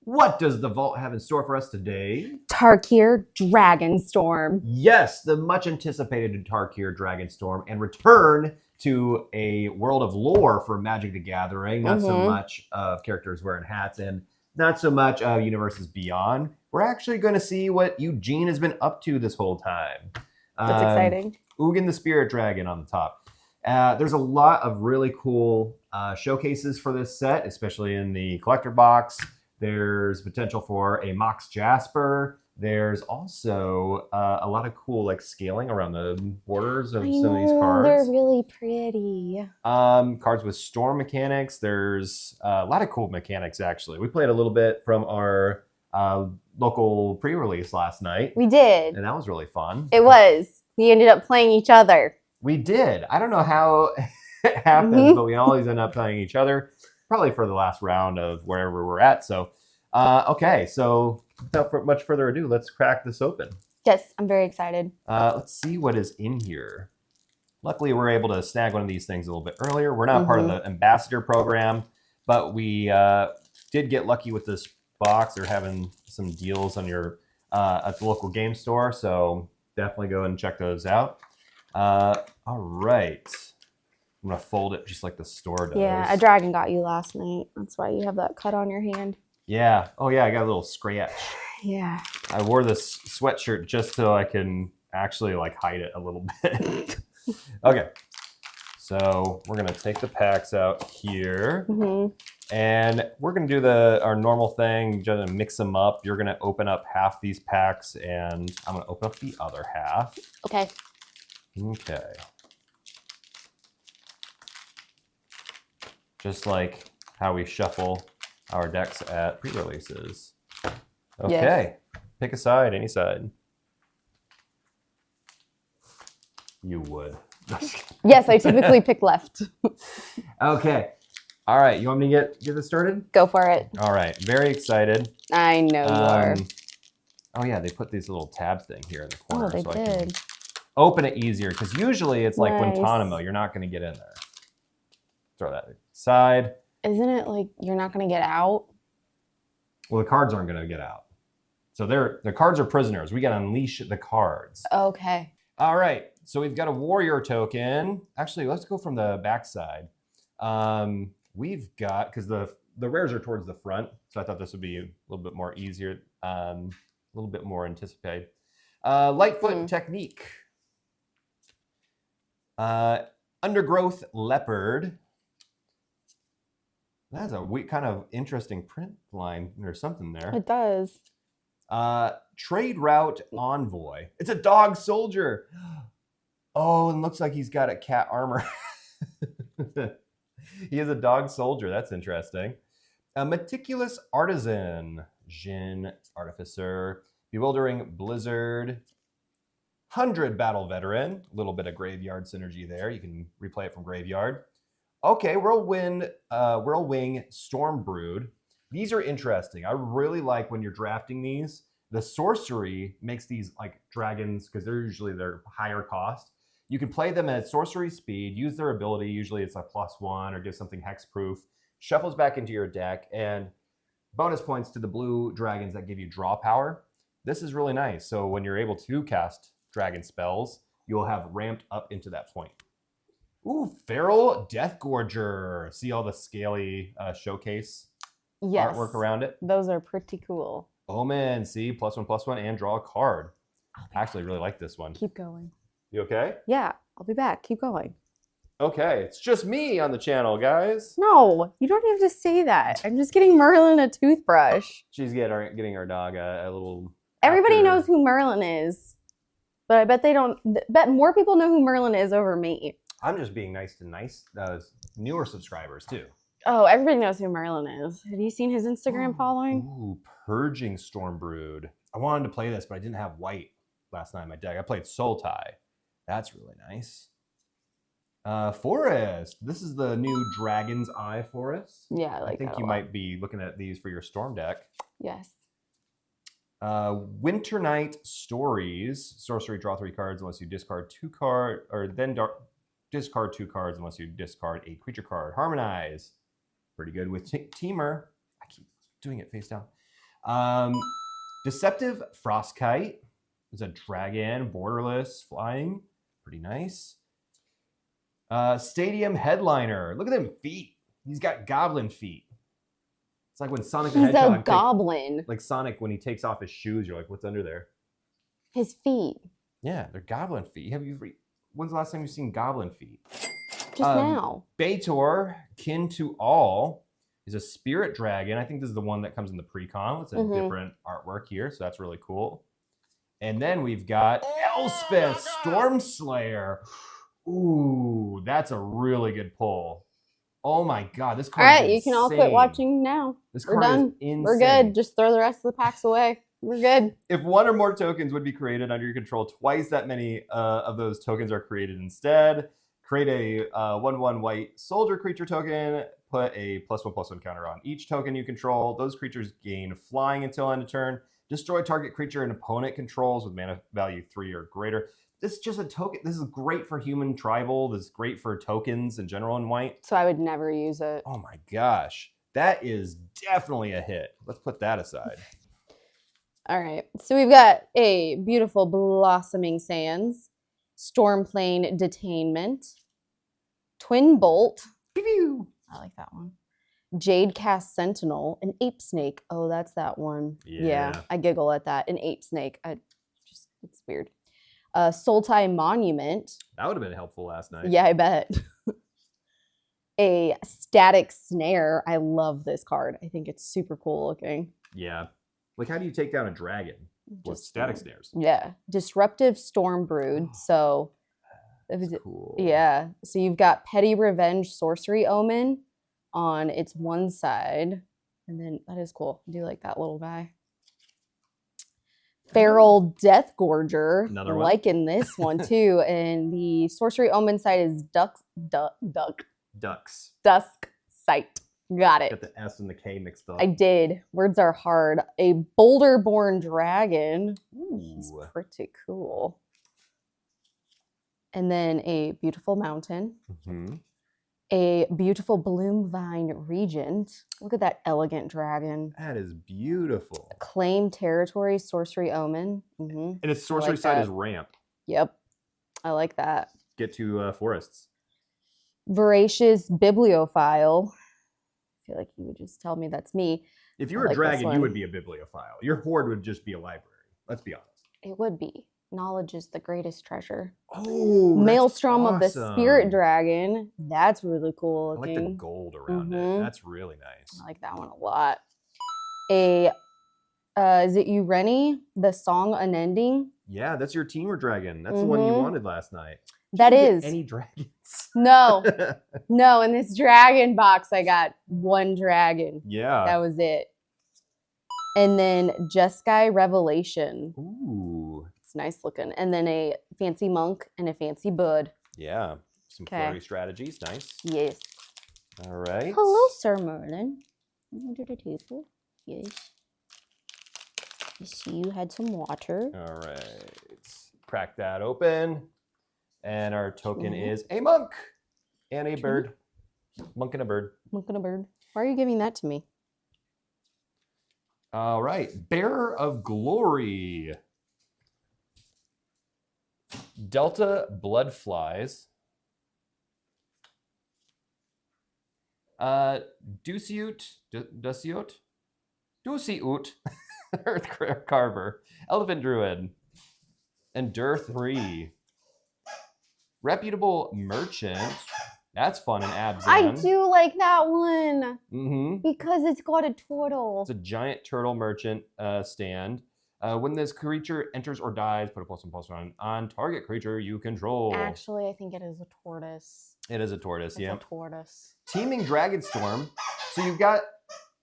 What does the vault have in store for us today? Tarkir Dragonstorm. Yes, the much anticipated Tarkir Dragonstorm and return to a world of lore for Magic the Gathering. Not so much of characters wearing hats and not so much of universes beyond. We're actually going to see what Eugene has been up to this whole time. That's exciting. Ugin the Spirit Dragon on the top. There's a lot of really cool showcases for this set, especially in the collector box. There's potential for a Mox Jasper. There's also a lot of cool like scaling around the borders of some of these cards. They're really pretty. Cards with storm mechanics. There's a lot of cool mechanics, actually. We played a little bit from our local pre-release last night. We did. And that was really fun. It was. We ended up playing each other. We did. I don't know how it happened, but we always end up playing each other. Probably for the last round of wherever we're at. So, okay. So without much further ado, let's crack this open. Yes, I'm very excited. Let's see what is in here. Luckily, we're able to snag one of these things a little bit earlier. We're not part of the ambassador program, but we did get lucky with this box. They're having some deals on your at the local game store. So definitely go and check those out. All right. I'm going to fold it just like the store does. Yeah, a dragon got you last night. That's why you have that cut on your hand. Yeah. Oh, yeah, I got a little scratch. Yeah. I wore this sweatshirt just so I can actually like hide it a little bit. Okay. So we're going to take the packs out here. And we're going to do our normal thing, just mix them up. You're going to open up half these packs, and I'm going to open up the other half. Okay. Okay. Just like how we shuffle our decks at pre-releases. Okay, yes. Pick a side, any side. You would. Yes, I typically pick left. Okay. All right, you want me to get this started? Go for it. All right, very excited. I know you are. Oh yeah, they put this little tab thing here in the corner. Oh, they so did. I can open it easier, because usually it's like Guantanamo, you're not going to get in there. Throw that aside. Isn't it like you're not going to get out? Well, the cards aren't going to get out. So the cards are prisoners. We got to unleash the cards. Okay. All right. So we've got a warrior token. Actually, let's go from the back side. We've got, because the rares are towards the front, so I thought this would be a little bit more easier, a little bit more anticipated. Lightfoot Technique. Undergrowth Leopard. That's a kind of interesting print line or something there. It does. Trade Route Envoy. It's a dog soldier. Oh, and looks like he's got a cat armor. He is a dog soldier. That's interesting. A Meticulous Artisan. Jin Artificer. Bewildering Blizzard. 100 Battle Veteran. A little bit of graveyard synergy there. You can replay it from graveyard. Okay, Whirlwing Stormbrood. These are interesting. I really like when you're drafting these. The sorcery makes these like dragons, because they're higher cost. You can play them at sorcery speed, use their ability. Usually it's a +1 or give something hexproof. Shuffles back into your deck, and bonus points to the blue dragons that give you draw power. This is really nice. So when you're able to cast dragon spells, you'll have ramped up into that point. Ooh, Feral Deathgorger. See all the scaly showcase artwork around it? Those are pretty cool. Omen, see, +1/+1, and draw a card. I actually really like this one. Keep going. You okay? Yeah, I'll be back. Keep going. Okay, it's just me on the channel, guys. No, you don't have to say that. I'm just getting Merlin a toothbrush. She's getting our dog a little... Everybody knows who Merlin is, but I bet they don't... bet more people know who Merlin is over me. I'm just being nice to newer subscribers, too. Oh, everybody knows who Merlin is. Have you seen his Instagram following? Ooh, Purging Stormbrood. I wanted to play this, but I didn't have white last night in my deck. I played Sultai. That's really nice. Forest. This is the new Dragon's Eye Forest. Yeah, I think you might be looking at these for your Storm deck. Yes. Winter Night Stories. Sorcery, draw 3 cards unless you discard 2 cards, or then discard 2 cards unless you discard a creature card. Harmonize. Pretty good with Teamer. I keep doing it face down. Deceptive Frostkite is a dragon, borderless, flying. Pretty nice. Stadium Headliner. Look at them feet. He's got goblin feet. It's like when Sonic the He's Hedgehog a goblin. like Sonic when he takes off his shoes, you're like, what's under there? His feet. Yeah, they're goblin feet. When's the last time you've seen goblin feet? Just now. Baitor, Kin to All, is a spirit dragon. I think this is the one that comes in the pre-con. It's a different artwork here, so that's really cool. And then we've got Elspeth, Stormslayer. Ooh, that's a really good pull. Oh my god, this card All is right, you can all quit insane. watching now. This We're card done. is insane. We're good. Just throw the rest of the packs away. We're good. If one or more tokens would be created under your control, twice that many of those tokens are created instead. Create a 1/1 white soldier creature token. Put a +1/+1 counter on each token you control. Those creatures gain flying until end of turn. Destroy target creature an opponent controls with mana value 3 or greater. This is just a token. This is great for human tribal. This is great for tokens in general in white. So I would never use it. Oh my gosh. That is definitely a hit. Let's put that aside. All right. So we've got a beautiful Blossoming Sands, Stormplane Detainment, Twin Bolt. Pew! I like that one. Jade Cast Sentinel, an Ape Snake. Oh, that's that one. Yeah. I giggle at that. An Ape Snake. It's weird. Sultai Monument. That would have been helpful last night. Yeah, I bet. A Static Snare. I love this card. I think it's super cool looking. Yeah. Like, how do you take down a dragon with static snares? Yeah. Disruptive Storm Brood. So, That's cool. yeah. So you've got Petty Revenge Sorcery Omen on its one side. And then that is cool. I do like that little guy. Feral Death Gorger. Another one. Liking this one too. And the Sorcery Omen side is Ducks. Dusk Sight. Got it. Got the S and the K mixed up. I did. Words are hard. A Boulder-born dragon. He's Ooh. pretty cool. And then a beautiful mountain. Mm-hmm. A beautiful Bloom Vine Regent. Look at that elegant dragon. That is beautiful. Claim Territory, Sorcery Omen. And its sorcery like side that. is ramp. Yep. I like that. Get to forests. Voracious Bibliophile. I feel like you would just tell me that's me. If you I were like a this dragon, you one. would be a bibliophile. Your horde would just be a library. Let's be honest. It would be. Knowledge is the greatest treasure. Oh, Maelstrom of the awesome. Spirit Dragon. That's really cool I like looking. the gold around it. Mhm. That's really nice. I like that one a lot. A is it you, Rennie? The Song Unending? Yeah, that's your teamer dragon. That's the one you Mhm. wanted last night. That You didn't is. get any dragons. No. No, in this dragon box I got one dragon. Yeah. That was it. And then Jeskai Revelation. Ooh. It's nice looking. And then a fancy monk and a fancy bud. Yeah. Some Okay. flurry strategies. Nice. Yes. All right. Hello, Sir Merlin. Under the table. Yes. I see you had some water. All right. Crack that open. And our token Cool. is a monk and a Cool. bird. Monk and a bird. Monk and a bird. Why are you giving that to me? All right. Bearer of Glory. Delta Bloodflies. Dusiut. Earth Carver. Elephant Druid. Endure 3. Reputable Merchant. That's fun in Abzan. I do like that one Mm-hmm. because it's got a turtle. It's a giant turtle merchant stand. When this creature enters or dies, put a +1/+1 on target creature you control. Actually, I think it is a tortoise. It is a tortoise, It's yeah. a tortoise. Teaming Dragonstorm. So you've got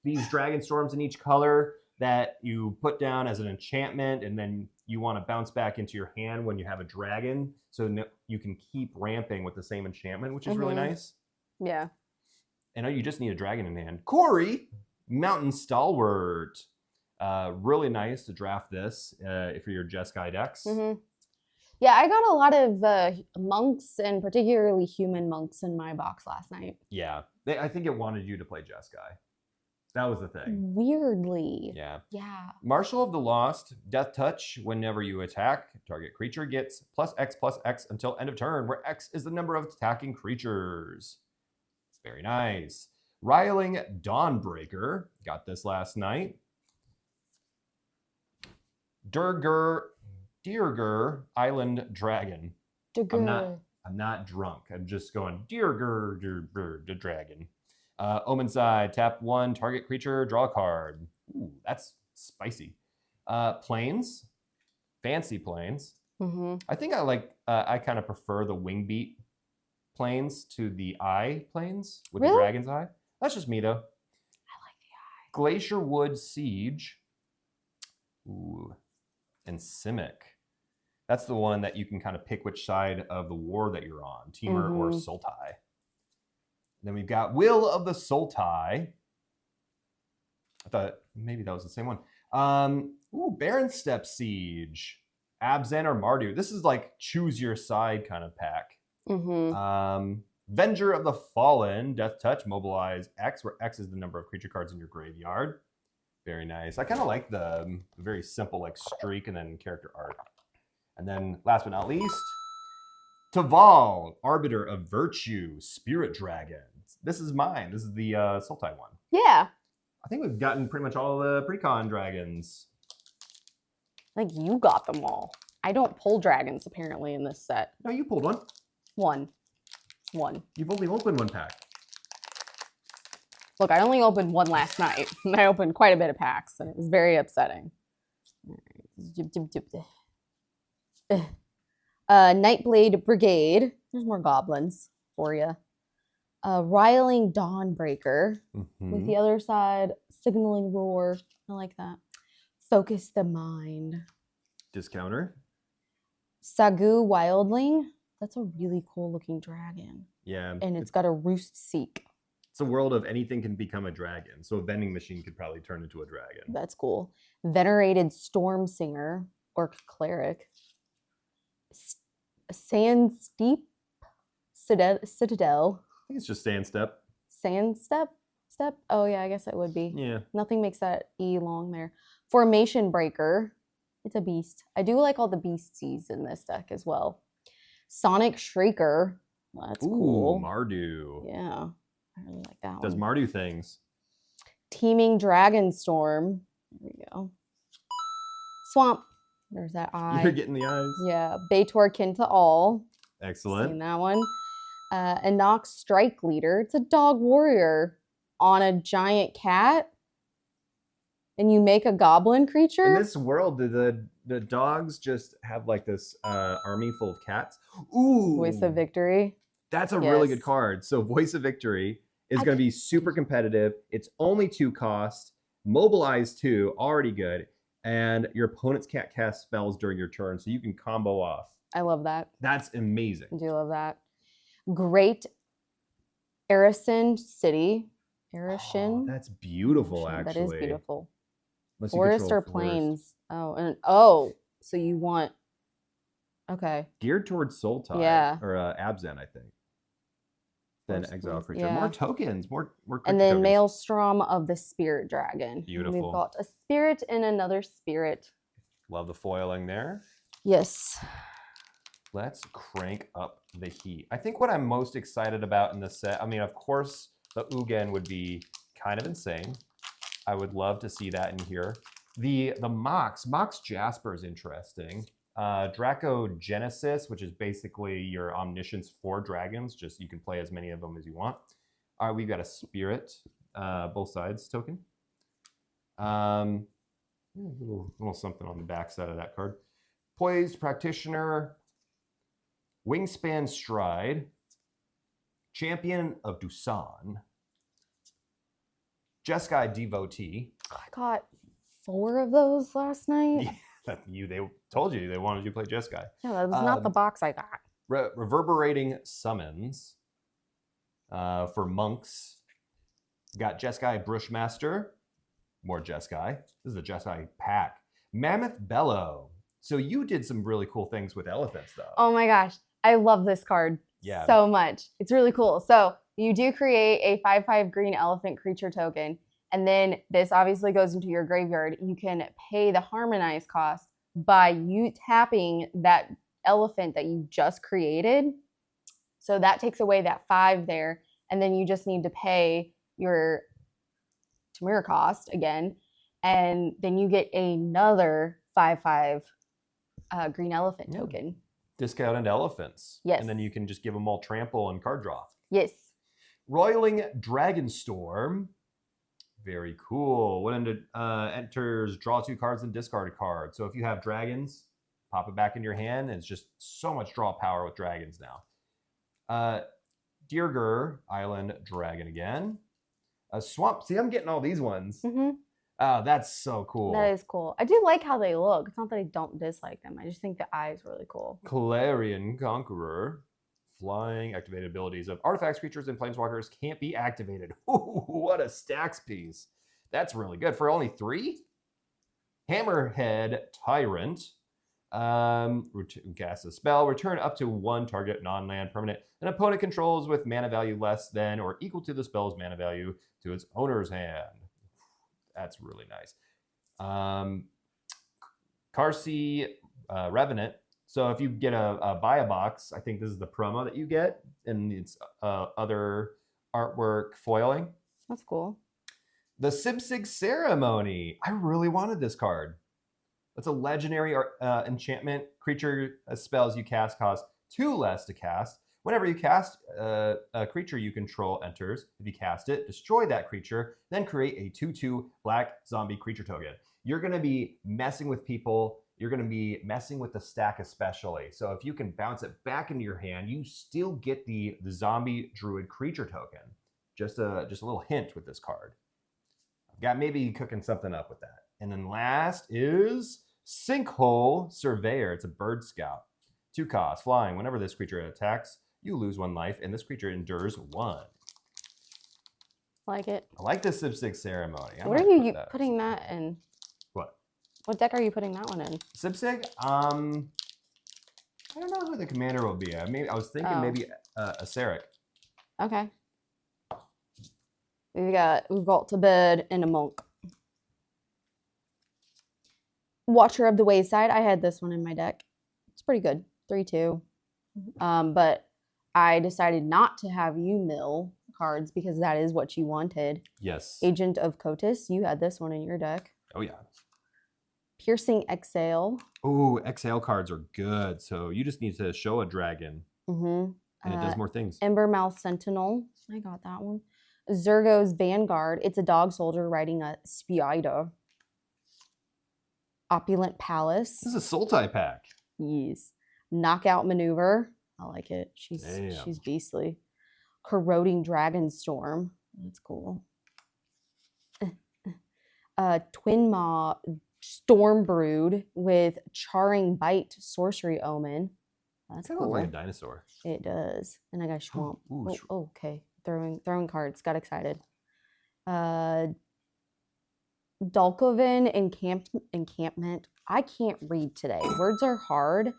these Dragonstorms in each color that you put down as an enchantment, and then you want to bounce back into your hand when you have a dragon, so you can keep ramping with the same enchantment, which is really Mhm. nice. Yeah. And you just need a dragon in hand. Corey, Mountain Stalwart. Really nice to draft this if you're Jeskai decks. Mm-hmm. Yeah, I got a lot of monks and particularly human monks in my box last night. Yeah, I think it wanted you to play Jeskai. That was the thing. Weirdly. Yeah. Yeah. Marshal of the Lost, Death Touch. Whenever you attack, target creature gets +X until end of turn, where X is the number of attacking creatures. Very nice. Riling Dawnbreaker. Got this last night. Dirger Island Dragon. I'm not drunk. I'm just going Dirger the Dragon. Omen side, tap 1, target creature, draw a card. Ooh, that's spicy. Planes, fancy planes. I think I kind of prefer the wing beat planes to the eye planes with the dragon's eye. That's just me though. I like the eye. Glacier Wood Siege. Ooh, and Simic. That's the one that you can kind of pick which side of the war that you're on, Temur or Sultai. Then we've got Will of the Sultai. I thought maybe that was the same one. Baron Step Siege. Abzan or Mardu. This is like choose your side kind of pack. Venger of the Fallen. Death Touch. Mobilize X, where X is the number of creature cards in your graveyard. Very nice. I kind of like the very simple like streak and then character art. And then last but not least, Taval, Arbiter of Virtue, Spirit Dragon. This is mine. This is the Sultai one. Yeah. I think we've gotten pretty much all the pre-con dragons. Like you got them all. I don't pull dragons apparently in this set. No, you pulled one. One. You've only opened one pack. Look, I only opened one last night. And I opened quite a bit of packs, and it was very upsetting. Nightblade Brigade. There's more goblins for you. Riling Dawnbreaker. With the other side, Signaling Roar. I like that. Focus the Mind. Discounter. Sagu Wildling. That's a really cool looking dragon. Yeah. And it's got a roost seek. It's a world of anything can become a dragon. So a vending machine could probably turn into a dragon. That's cool. Venerated Storm Singer. Orc Cleric. Sand Steep Citadel. I think it's just Sand Step. Sand Step? Oh yeah, I guess it would be. Yeah. Nothing makes that E long there. Formation Breaker. It's a beast. I do like all the beasties in this deck as well. Sonic Shrieker. Well, that's cool. Mardu. Yeah. I really like that one. Does Mardu things. Teeming Dragonstorm. There we go. Swamp. There's that eye. You're getting the eyes. Yeah. Baitor Kin to All. Excellent. Seen that one. Enoch Strike Leader. It's a dog warrior on a giant cat. And you make a goblin creature? In this world, do the dogs just have like this army full of cats? Ooh. Voice of Victory. That's a really good card. So Voice of Victory is going to be super competitive. It's only 2 cost. Mobilize 2, already good. And your opponents can't cast spells during your turn, so you can combo off. I love that. That's amazing. I do love that. Great Arison City. Arison. That's beautiful, actually. That is beautiful. Unless you Forest control or plains? Oh, so you want... Okay. Geared towards Sultai. Yeah. Or Abzan, I think. Then exile creature. Yeah. More tokens. More and then tokens. Maelstrom of the Spirit Dragon. Beautiful. And we've got a spirit and another spirit. Love the foiling there. Yes. Let's crank up the heat. I think what I'm most excited about in this set, I mean, of course, the Ugin would be kind of insane. I would love to see that in here. The Mox Jasper is interesting. Draco Genesis, which is basically your omniscience for dragons. Just you can play as many of them as you want. All right, we've got a spirit, both sides token. Little something on the back side of that card. Poised Practitioner, Wingspan Stride, Champion of Dusan, Jeskai Devotee. I got 4 of those last night. Yeah, they told you they wanted you to play Jeskai. Yeah, that was not the box I got. Reverberating Summons for monks. Got Jeskai Brushmaster. More Jeskai. This is a Jeskai pack. Mammoth Bellow. So you did some really cool things with elephants, though. Oh my gosh. I love this card so much. It's really cool. So you do create a 5/5 green elephant creature token. And then this obviously goes into your graveyard. You can pay the harmonize cost by you tapping that elephant that you just created. So that takes away that 5 there. And then you just need to pay your Tamir cost again. And then you get another 5/5 green elephant token. Discounted elephants. Yes. And then you can just give them all trample and card draw. Yes. Roiling Dragonstorm. Very cool. When it enters, draw 2 cards and discard a card. So if you have dragons, pop it back in your hand. And it's just so much draw power with dragons now. Dirger Island Dragon again. A swamp. See, I'm getting all these ones. Mm-hmm. Oh, that's so cool. That is cool. I do like how they look. It's not that I don't dislike them. I just think the eyes really cool. Clarion Conqueror. Flying activated abilities of artifacts, creatures, and planeswalkers can't be activated. Ooh, what a stacks piece. That's really good. For only 3? Hammerhead Tyrant. Cast a spell. Return up to 1 target non-land permanent an opponent controls with mana value less than or equal to the spell's mana value to its owner's hand. That's really nice. Karsi Revenant. So if you get a buy a box, I think this is the promo that you get, and it's other artwork foiling. That's cool. The Sibsig Ceremony. I really wanted this card. It's a legendary enchantment. Creature spells you cast cost 2 less to cast. Whenever you cast a creature you control enters, if you cast it, destroy that creature, then create a 2/2 black zombie creature token. You're going to be messing with people. You're going to be messing with the stack especially. So if you can bounce it back into your hand, you still get the zombie druid creature token. Just a little hint with this card. I've got maybe cooking something up with that. And then last is Sinkhole Surveyor. It's a bird scout. 2 costs, flying. Whenever this creature attacks, you lose 1 life, and this creature endures 1. Like it. I like the Sibsig Ceremony. What are you putting that in? What? What deck are you putting that one in? Sibsig? I don't know who the commander will be. I was thinking maybe a Sarek. Okay. We've got to Bed and a Monk. Watcher of the Wayside. I had this one in my deck. It's pretty good. 3/2. But I decided not to have you mill cards because that is what you wanted. Yes. Agent of Kotis. You had this one in your deck. Oh, yeah. Piercing Exhale. Oh, Exhale cards are good. So you just need to show a dragon. Mm-hmm. And it does more things. Embermouth Sentinel. I got that one. Zergo's Vanguard. It's a dog soldier riding a spider. Opulent Palace. This is a Sultai pack. Yes. Knockout Maneuver. I like it. She's beastly. Corroding Dragonstorm. That's cool. Twin Maw Stormbrood with Charring Bite Sorcery Omen. That's cool. cool. Looks like a dinosaur. It does. And I got Swamp. Ooh, Okay. Throwing cards. Got excited. Dulkoven Encampment. I can't read today. Words are hard.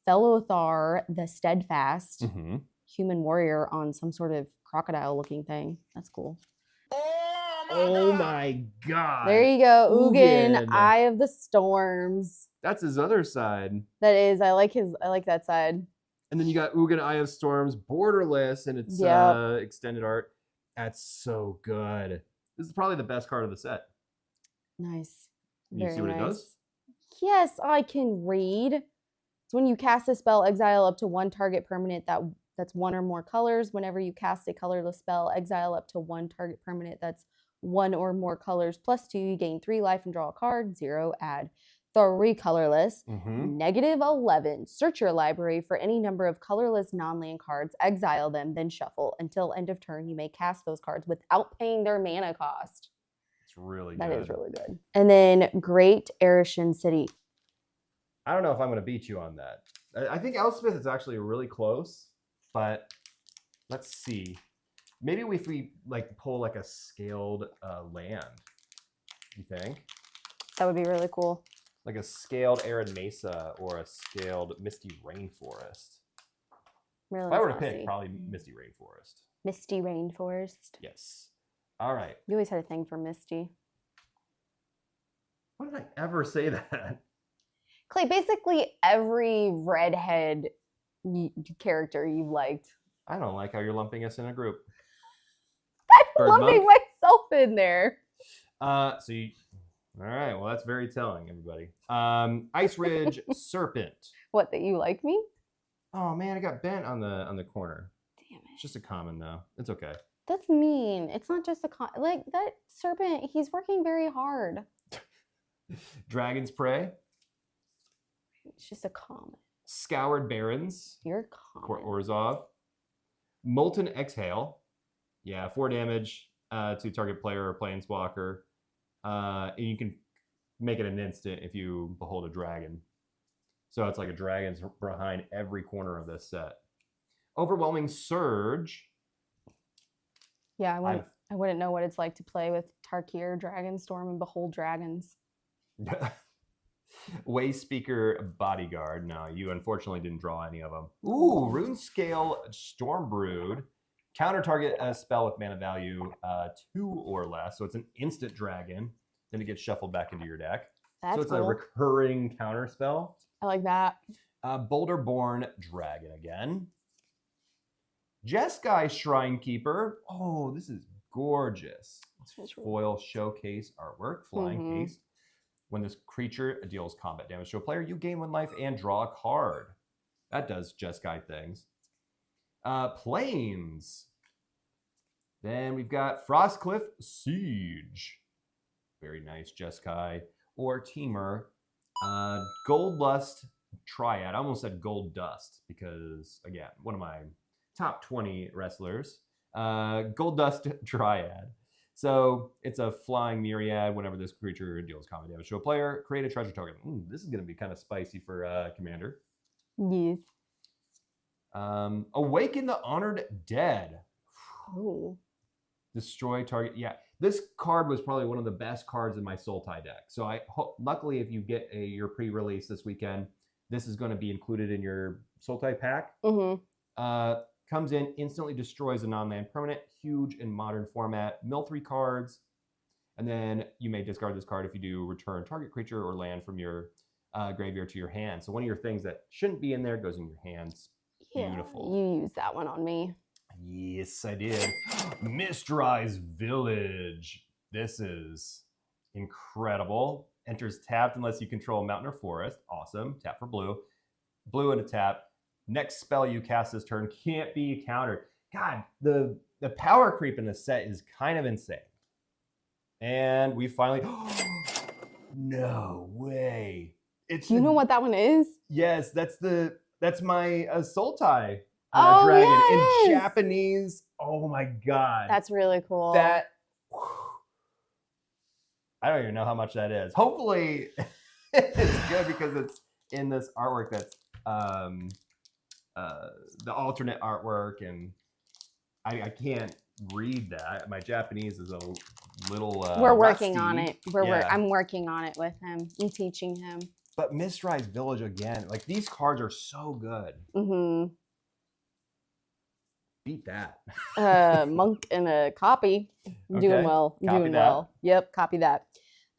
Felothar the Steadfast. Mm-hmm. Human warrior on some sort of crocodile looking thing. That's cool. Oh my god. There you go. Ugin, Ugin. Eye of the Storms. That's his other side. That is. I like that side. And then you got Ugin, Eye of Storms, borderless, and it's extended art. That's so good. This is probably the best card of the set. Nice. You see what it does? Yes, I can read. It's when you cast a spell, exile up to 1 target permanent that's 1 or more colors. Whenever you cast a colorless spell, exile up to 1 target permanent that's 1 or more colors +2. You gain 3 life and draw a card. 0, add 3 colorless. -11. Search your library for any number of colorless non-land cards, exile them, then shuffle. Until end of turn, you may cast those cards without paying their mana cost. It's really good. That is really good. And then Great Arishan City. I don't know if I'm going to beat you on that. I think Elspeth is actually really close, but let's see. Maybe if we pull like a scaled land, you think? That would be really cool. Like a scaled Arid Mesa or a scaled Misty Rainforest. Really if I were to saucy. pick, probably Misty Rainforest. Misty Rainforest. Yes. All right. You always had a thing for Misty. When did I ever say that? Clay, basically every redhead character you liked. I don't like how you're lumping us in a group. I'm Bird lumping monk? myself in there. All right. Well, that's very telling, everybody. Ice Ridge Serpent. What, that you like me? Oh man, I got bent on the corner. Damn it. It's just a common though. It's okay. That's mean. It's not just like that serpent. He's working very hard. Dragon's Prey. It's just a common. Scoured Barrens. You're common. Orzhov. Molten Exhale. Yeah, 4 damage to target player or planeswalker. And you can make it an instant if you behold a dragon. So it's like a dragon's behind every corner of this set. Overwhelming Surge. Yeah, I wouldn't know what it's like to play with Tarkir Dragonstorm and behold dragons. Wayspeaker Bodyguard. No, you unfortunately didn't draw any of them. Ooh, Runescale Stormbrood. Counter target a spell with mana value 2 or less. So it's an instant dragon. Then it gets shuffled back into your deck. That's so it's cool. a recurring counter spell. I like that. Boulderborn Dragon again. Jeskai Shrinekeeper. Oh, this is gorgeous. It's foil showcase artwork. Flying haste. When this creature deals combat damage to a player, you gain 1 life and draw a card. That does Jeskai things. Plains. Then we've got Frostcliff Siege. Very nice Jeskai. Or Teamer. Gold Lust Triad. I almost said Gold Dust because, again, one of my top 20 wrestlers. Gold Dust Triad. So it's a flying myriad. Whenever this creature deals combat damage to a player, create a treasure token. This is going to be kind of spicy for Commander. Yes. Awaken the Honored Dead. Oh. Destroy target. Yeah, this card was probably one of the best cards in my Sultai deck. So luckily, if you get your pre-release this weekend, this is going to be included in your Sultai pack. Comes in, instantly destroys a non-land permanent, huge in modern format. Mill 3 cards, and then you may discard this card if you do return target creature or land from your graveyard to your hand. So one of your things that shouldn't be in there goes in your hands. Yeah, beautiful. You used that one on me. Yes, I did. Mistrise Village. This is incredible. Enters tapped unless you control a mountain or forest. Awesome. Tap for blue. Blue and a tap. Next spell you cast this turn can't be countered. God, the power creep in this set is kind of insane. And we finally... No way. Do you know what that one is? Yes, that's my Sultai Oh, dragon yes. in Japanese. Oh my god. That's really cool. I don't even know how much that is. Hopefully it's good because it's in this artwork that's the alternate artwork, and I can't read that. My Japanese is a little We're working on rusty. it. I'm working on it with him. I'm teaching him. But Mistrise Village again, like these cards are so good. Mm-hmm. Beat that. Monk and a copy. I'm Okay. doing well. I'm Copy doing that. well. Yep, copy that.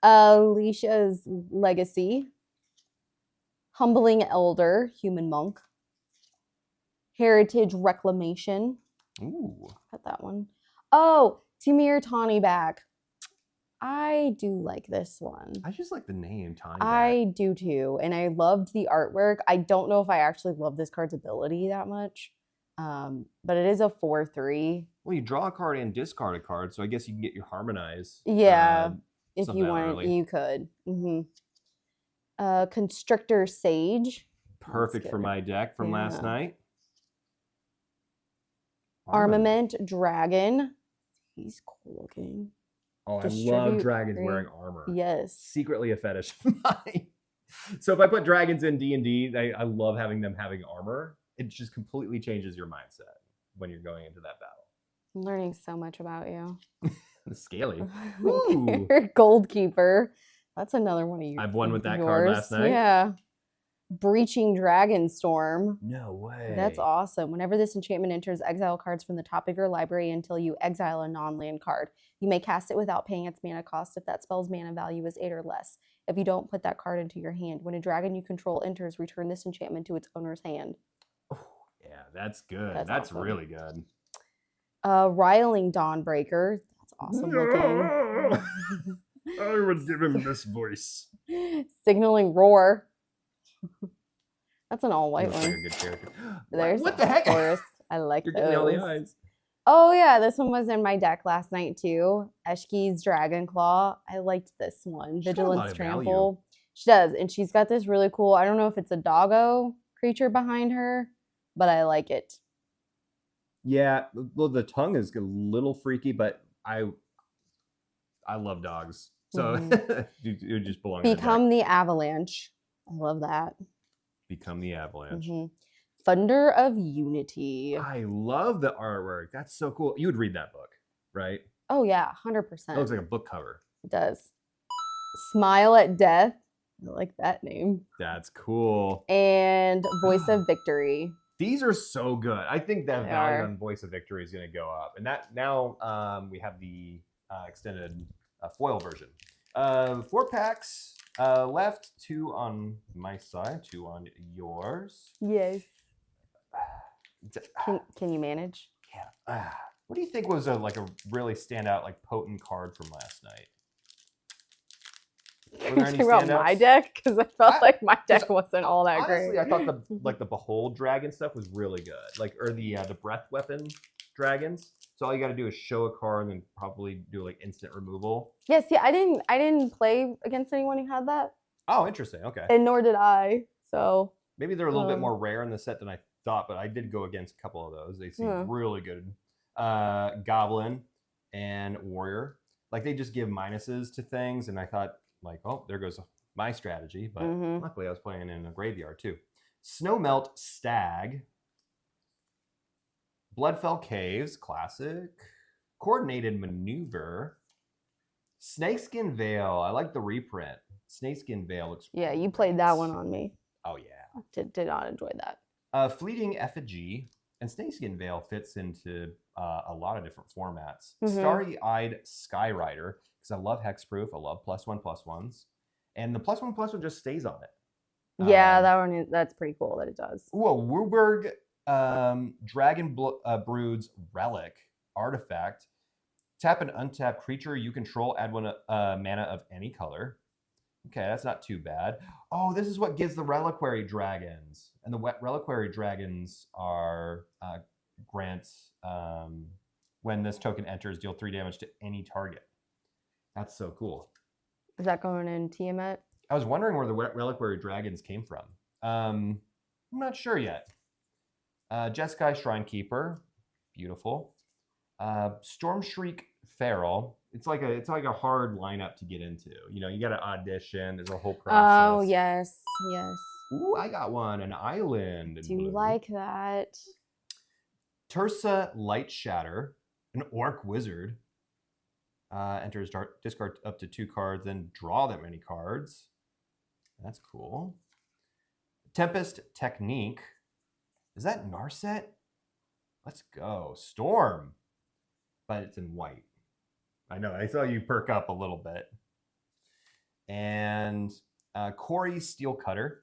Alicia's Legacy. Humbling Elder, Human Monk. Heritage Reclamation. Ooh. Got that one. Oh, Timir Tawny back. I do like this one. I just like the name Tiny. I do too. And I loved the artwork. I don't know if I actually love this card's ability that much. But it is a 4/3. Well, you draw a card and discard a card, so I guess you can get your Harmonize. Yeah. If something you out wanted, early. you could. Constrictor Sage. Perfect for my deck from last Yeah. night. Armament Dragon. He's cool looking. Oh, I love Distribute dragons green. wearing armor. Yes. Secretly a fetish of mine. So if I put dragons in D&D, I love having them having armor. It just completely changes your mindset when you're going into that battle. I'm learning so much about you. Scaly. Ooh. Goldkeeper. That's another one of you. I've won with that card last night. Yeah. Breaching Dragonstorm. No way. That's awesome. Whenever this enchantment enters, exile cards from the top of your library until you exile a non-land card. You may cast it without paying its mana cost if that spell's mana value is 8 or less. If you don't, put that card into your hand. When a dragon you control enters, return this enchantment to its owner's hand. Oh, yeah, that's good. That's awesome. really good. Riling Dawnbreaker. That's awesome looking. I would give him this voice. Signaling Roar. That's an all-white Looks one. like a good character. There's What the heck? Forest. I like You're those. getting all the eyes. Oh yeah, this one was in my deck last night too. Eshki's Dragonclaw. I liked this one. She's got a lot Vigilance of value. Trample. She does, and she's got this really cool. I don't know if it's a doggo creature behind her, but I like it. Yeah, well, the tongue is a little freaky, but I love dogs, so it would just belong. Become the Avalanche. I love that. Become the Avalanche. Thunder of Unity. I love the artwork. That's so cool. You would read that book, right? Oh yeah, 100%. It looks like a book cover. It does. Smile at Death. I like that name. That's cool. And Voice of Victory. These are so good. I think that They value are. on Voice of Victory is going to go up. And that now we have the extended foil version. 4 packs left. 2 on my side, 2 on yours. Yes. Can you manage? Yeah. What do you think was a really standout, like potent card from last night? Can you talk about my deck? Because I felt like my deck wasn't all that Honestly, great. I thought the Behold Dragon stuff was really good. Or the Breath Weapon dragons. So all you got to do is show a card and then probably do like instant removal. Yeah, see, I didn't play against anyone who had that. Oh, interesting. Okay. And nor did I. So maybe they're a little bit more rare in the set than I thought, but I did go against a couple of those. They seem really good. Goblin and Warrior. Like they just give minuses to things, and I thought, like, oh, there goes my strategy. But luckily I was playing in a graveyard too. Snowmelt Stag. Bloodfell Caves, classic. Coordinated Maneuver. Snakeskin Veil. I like the reprint. Snakeskin Veil looks yeah, you played that one on me. Oh yeah. Did not enjoy that. Fleeting Effigy and Snakeskin Veil fits into a lot of different formats. Starry-Eyed Skyrider, because I love hexproof. I love +1/+1s, and the +1/+1 just stays on it. Yeah, that one that's pretty cool that it does. Ooh, a Wooburg Dragon Brood's Relic artifact. Tap an untapped creature you control. Add 1 mana of any color. Okay, that's not too bad. Oh, this is what gives the Reliquary Dragons. And the Reliquary Dragons are grants when this token enters, deal 3 damage to any target. That's so cool. Is that going in Tiamat? I was wondering where the Reliquary Dragons came from. I'm not sure yet. Jeskai Shrinekeeper, beautiful. Stormshriek Feral. It's like a hard lineup to get into. You know, you got to audition. There's a whole process. Oh yes, yes. Ooh, I got one. An island. Do you like that? Tursa Light Shatter, an Orc Wizard. Enters discard up to 2 cards, then draw that many cards. That's cool. Tempest Technique. Is that Narset? Let's go. Storm. But it's in white. I know. I saw you perk up a little bit. And Corey Steelcutter.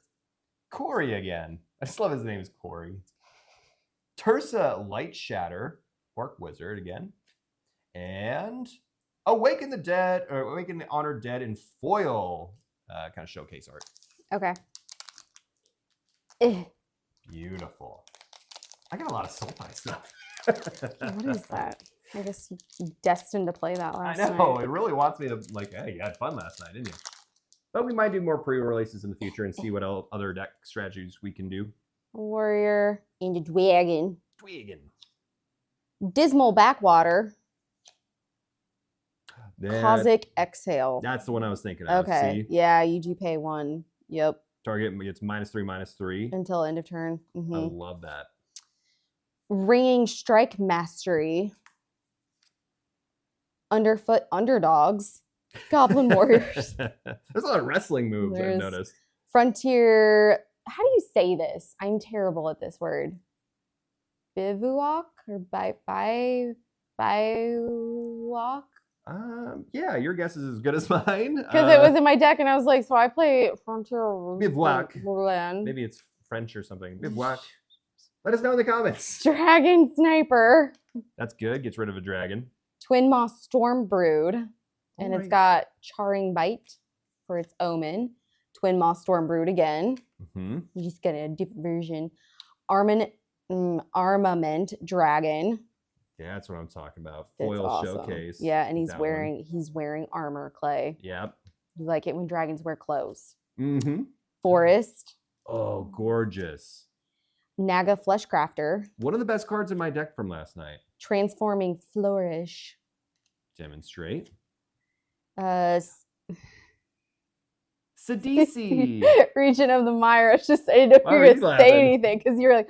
Corey again. I just love his name is Corey. Tursa Light Shatter. Orc Wizard again. And Awaken the Dead, or Awaken the Honored Dead in foil. Kind of showcase art. Okay. Beautiful. I got a lot of Sultai stuff. What is that? I guess you destined to play that last night. I know. It really wants me to, like, hey, you had fun last night, didn't you? But we might do more pre-releases in the future and see what other deck strategies we can do. Warrior and a Dragon. Dragon. Dismal Backwater. Cosmic Exhale. That's the one I was thinking of. Okay. See? Yeah, you do pay 1. Yep. Target gets -3/-3. Until end of turn. I love that. Ringing Strike Mastery. Underfoot Underdogs. Goblin Warriors. There's a lot of wrestling moves I've noticed. Frontier how do you say this? I'm terrible at this word. Bivouac or bivouac? Yeah, your guess is as good as mine. Because it was in my deck, and I was like, so I play Frontier Bivouac. Merlin. Maybe it's French or something. Bivouac. Let us know in the comments. Dragon Sniper. That's good. Gets rid of a dragon. Twin Moss Storm Brood. And it's Alright. got Charring Bite for its omen. Twin Moss Storm Brood again. Mm-hmm. You just get a different version. Armament Dragon. Yeah, that's what I'm talking about. That's Foil awesome. showcase. Yeah, and That one. he's wearing armor, Clay. Yep. You like it when dragons wear clothes. Mm-hmm. Forest. Oh, gorgeous. Naga Fleshcrafter. One of the best cards in my deck from last night. Transforming Flourish. Demonstrate. Sidisi. Sidisi. Region of the Mire. I was just saying if Why you're were you gonna laughing? say anything because you're like,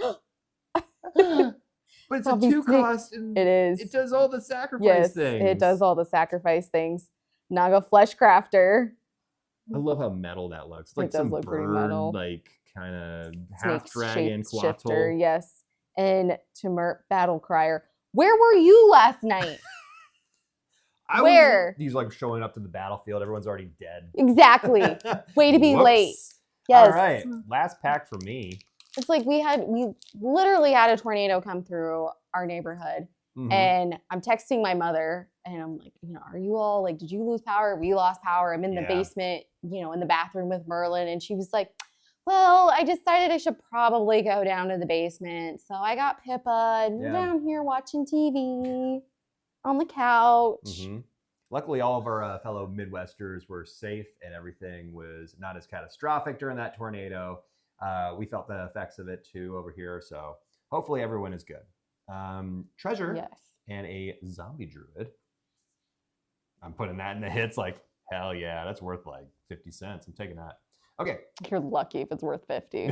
But it's a Obviously, 2-cost. And it is. It does all the sacrifice Yes, things. it does all the sacrifice things. Naga Fleshcrafter. I love how metal that looks. It's like It does some look pretty bird, metal. like kind of half Snake dragon, shifter, quattro. yes. And Timur Battle Crier. Where were you last night? Where? He's like showing up to the battlefield. Everyone's already dead. Exactly. Way to be Whoops. late. Yes. All right. Last pack for me. It's like we literally had a tornado come through our neighborhood. Mhm. And I'm texting my mother and I'm like, are you all like, did you lose power? We lost power. I'm in the Yeah. basement, in the bathroom with Merlin. And she was like, well, I decided I should probably go down to the basement. So I got Pippa and we're Yeah. down here watching TV on the couch. Mhm. Luckily, all of our fellow Midwesters were safe and everything was not as catastrophic during that tornado. We felt the effects of it too over here. So hopefully everyone is good. Treasure Yes. and a zombie druid. I'm putting that in the hits like, hell yeah, that's worth like 50 cents. I'm taking that. Okay. You're lucky if it's worth 50.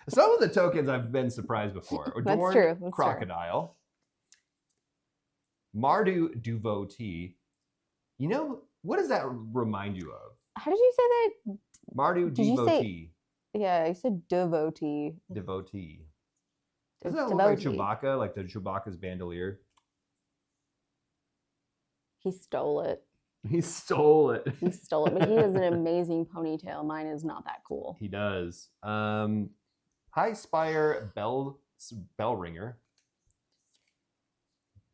Some of the tokens I've been surprised before. That's Adorned true. That's true. Crocodile. Mardu Devotee. What does that remind you of? How did you say that? Mardu Did you say- Devotee. Yeah, I said devotee. Devotee. Doesn't that look like Devotee. Chewbacca? Like the Chewbacca's bandolier? He stole it. He stole it. He stole it, but he has an amazing ponytail. Mine is not that cool. He does. High Spire Bell Ringer.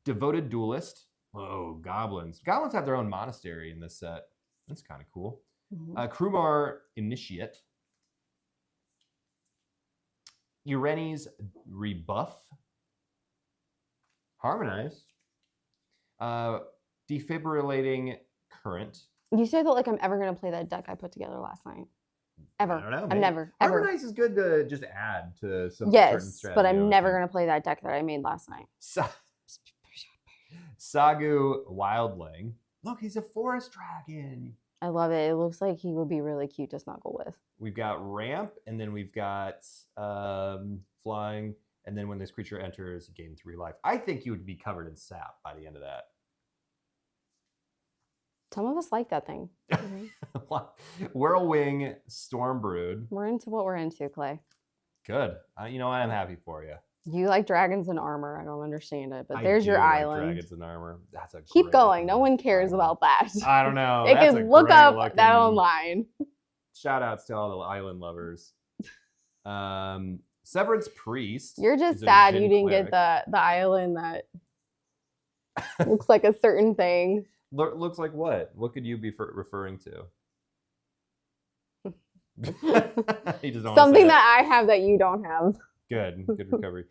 Devoted Duelist. Oh, Goblins. Goblins have their own monastery in this set. That's kind of cool. Mhm. Krumar Initiate. Ureni's Rebuff. Harmonize. Defibrillating Current. You say that like I'm ever gonna play that deck I put together last night. Ever. I don't know. I'm maybe. never, ever. Harmonize is good to just add to some certain Yes, strategy. but I I'm would never think. gonna play that deck that I made last night. Sagu Wildling. Look, he's a forest dragon. I love it. It looks like he would be really cute to snuggle with. We've got ramp, and then we've got flying, and then when this creature enters, you gain 3 life. I think you would be covered in sap by the end of that. Some of us like that thing. Whirlwing Stormbrood. We're into what we're into, Clay. Good. You know, I am happy for you. You like dragons and armor. I don't understand it, but I there's do your like island. Dragons and armor. That's a Keep great going. No looking one cares island. about that. I don't know. They That's a can look great up looking- that online. Shout outs to all the island lovers. Severance Priest. You're just is a sad Djinn you didn't cleric. get the island that looks like a certain thing. Looks like what? What could you be referring to? He just don't wanna say Something it. that I have that you don't have. Good recovery.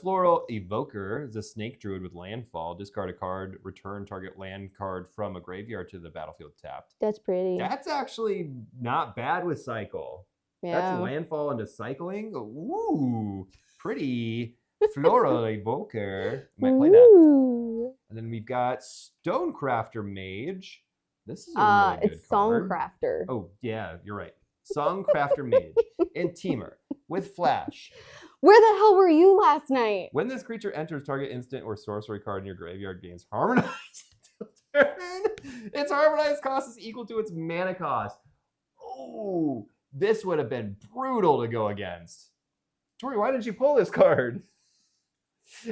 Floral Evoker is a snake druid with landfall. Discard a card, return target land card from a graveyard to the battlefield tapped. That's pretty. That's actually not bad with cycle. Yeah. That's landfall into cycling. Ooh, pretty. Floral Evoker. Might play that. Ooh. And then we've got Stonecrafter Mage. This is a really good It's card. Songcrafter. Oh, yeah, you're right. Songcrafter Mage. And Teamer with Flash. Where the hell were you last night? When this creature enters, target instant or sorcery card in your graveyard gains Harmonize. Its Harmonized cost is equal to its mana cost. Oh, this would have been brutal to go against. Tori, why did you pull this card?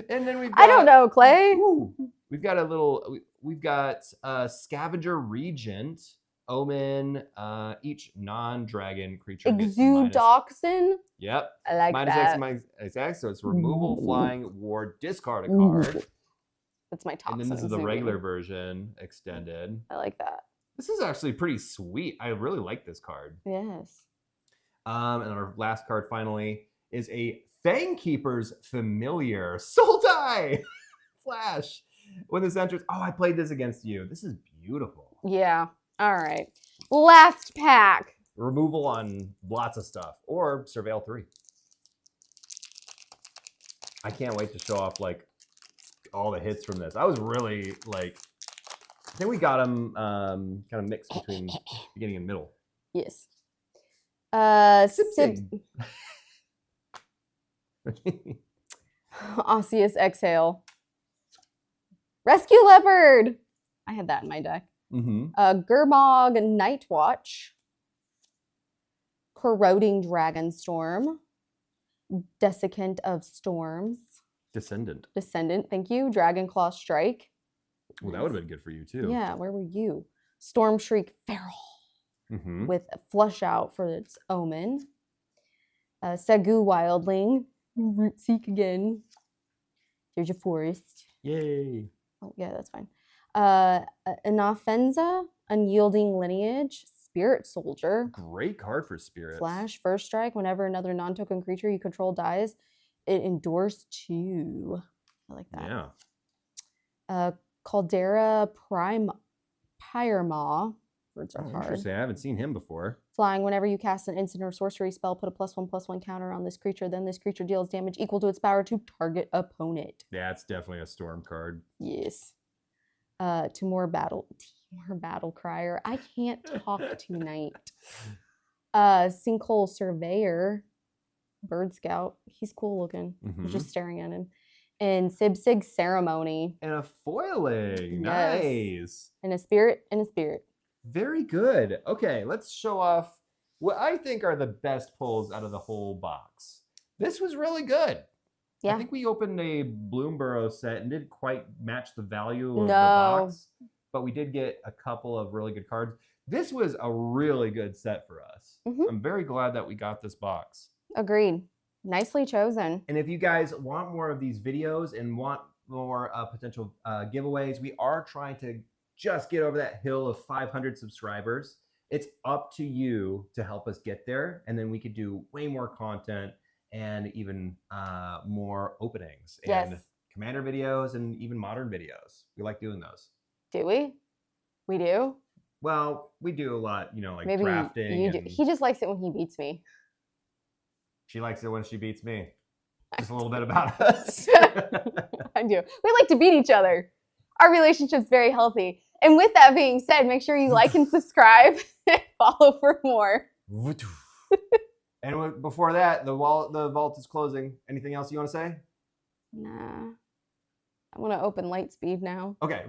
And then we've got, I don't know, Clay. Ooh, we've got Scavenger Regent, Omen, each non-dragon creature gets Exudoxin. Yep. I like minus that. X, minus X, so it's removal, flying, ward, discard a card. That's my toxin. And then this is the regular version extended. I like that. This is actually pretty sweet. I really like this card. Yes. And our last card finally is a Fangkeeper's Familiar Sultai Flash. When this enters, oh, I played this against you. This is beautiful. Yeah. All right. Last pack. Removal on lots of stuff, or Surveil 3. I can't wait to show off like all the hits from this. I was really like, I think we got them kind of mixed between beginning and middle. Yes. Osseous Exhale. Rescue Leopard. I had that in my deck. Gurmag Nightwatch. Corroding Dragonstorm. Desiccant of Storms. Descendant. Thank you. Dragonclaw Strike. Well, that would have been good for you too. Yeah, where were you? Storm Shriek Feral. With Flush Out for its Omen. Segu Wildling. Root Seek again. There's your Forest. Yay. Oh, yeah, that's fine. Anafenza, Unyielding Lineage, Spirit Soldier. Great card for Spirit. Flash, first strike. Whenever another non-token creature you control dies, it endures 2. I like that. Yeah. Caldera Pyremaw. Words are hard. Interesting. I haven't seen him before. Flying, whenever you cast an instant or sorcery spell, put a +1/+1 counter on this creature. Then this creature deals damage equal to its power to target opponent. Yeah, it's definitely a storm card. Yes. Timur Battle Crier. I can't talk tonight. Sinkhole Surveyor. Bird Scout. He's cool looking. I'm just staring at him. And Sibsig Ceremony. And a foiling. Yes. Nice. And a spirit. Very good. Okay, let's show off what I think are the best pulls out of the whole box. This was really good. Yeah. I think we opened a Bloomburrow set and didn't quite match the value of the box, but we did get a couple of really good cards. This was a really good set for us. I'm very glad that we got this box. Agreed. Nicely chosen. And if you guys want more of these videos and want more potential giveaways, we are trying to just get over that hill of 500 subscribers. It's up to you to help us get there, and then we could do way more content and even more openings and Commander videos and even modern videos. We like doing those. Do we? We do? Well, we do a lot, you know, like maybe drafting. You do. He just likes it when he beats me. She likes it when she beats me. Just a little bit about us. I do. We like to beat each other. Our relationship's very healthy. And with that being said, make sure you like and subscribe and follow for more. And before that, the vault is closing. Anything else you want to say? Nah. I want to open Lightspeed now. Okay.